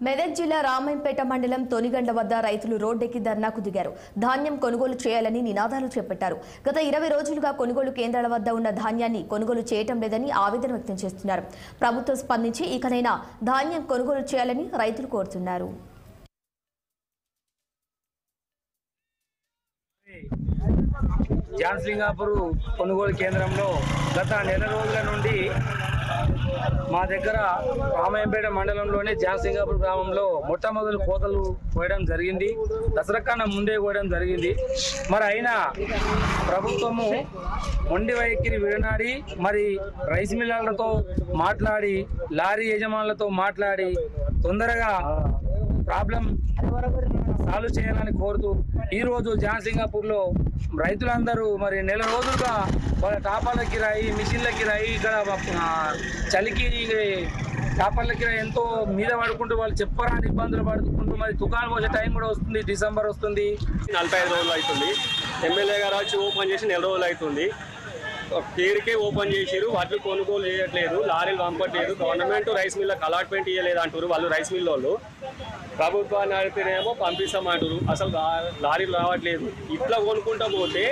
మెదక్ జిల్లా రామాయంపేట మండలం తొనిగండ్ల వద్ద రైతులు రోడ్డెక్కి ధర్నాకు దిగారు. ధాన్యం కొనుగోలు చేయాలని నినాదాలు చేపట్టారు. గత 20 రోజులుగా కొనుగోలు కేంద్రాల వద్ద ఉన్న ధాన్యాన్ని కొనుగోలు చేయటం లేదని ఆవేదన వ్యక్తం చేస్తున్నారు. ప్రభుత్వం స్పందించి ఇకనైనా ధాన్యం కొనుగోలు చేయాలని రైతులు కోరుతున్నారు. జాన్సింగాపూర్ కొనుగోలు కేంద్రంలో గత నెల రోజుల నుండి మా దగ్గర రామాయంపేట మండలంలోని జాన్సింగాపూర్ గ్రామంలో మొట్టమొదటి కోతలు కోయడం జరిగింది. దసరా కన్నా ముందే కోయడం జరిగింది. మరి అయినా ప్రభుత్వము మొండి వైఖరి విడనాడి మరి రైస్ మిల్లర్లతో మాట్లాడి లారీ యజమానులతో మాట్లాడి తొందరగా ప్రాబ్లం సాల్వ్ చేయాలని కోరుతూ ఈరోజు జాన్సింగాపూర్లో రైతులందరూ మరి నెల రోజులుగా వాళ్ళ టాపర్ల కిరాయి, మిషన్ల కిరాయి, ఇక్కడ చలికి టాపర్ల కిరాయి ఎంతో మీద పడుకుంటూ వాళ్ళు చెప్పరాని ఇబ్బందులు పడుకుంటూ మరి దుకాణం వచ్చే టైం కూడా వస్తుంది. డిసెంబర్ వస్తుంది. 45 రోజులు అవుతుంది. ఎమ్మెల్యే గారు వచ్చి ఓపెన్ చేసి నెల రోజులు అవుతుంది. పేరుకే ఓపెన్ చేసిరు. వాటిని కొనుగోలు చేయట్లేదు, లారీలు పంపట్లేదు. గవర్నమెంట్ రైస్ మిల్లకు అలాట్మెంట్ ఇవ్వలేదు అంటారు వాళ్ళు. రైస్ మిల్ వాళ్ళు ప్రభుత్వాన్ని అడిగితేనేమో పంపిస్తామంటారు. అసలు లారీలు రావట్లేదు. ఇట్లా కొనుక్కుంటా పోతే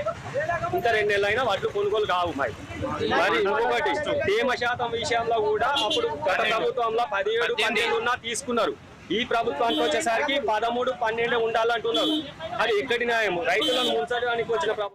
ఇంకా 2 నెలలు అయినా వాటిని కొనుగోలు కావు. మరి ఇంకొకటి తేమ శాతం విషయంలో కూడా అప్పుడు గత ప్రభుత్వంలో 17, 12 ఉన్నా తీసుకున్నారు. ఈ ప్రభుత్వానికి వచ్చేసరికి 13, 12 ఉండాలంటున్నారు. అది ఎక్కడి న్యాయం? రైతులను ముంచడానికి వచ్చిన ప్రభుత్వం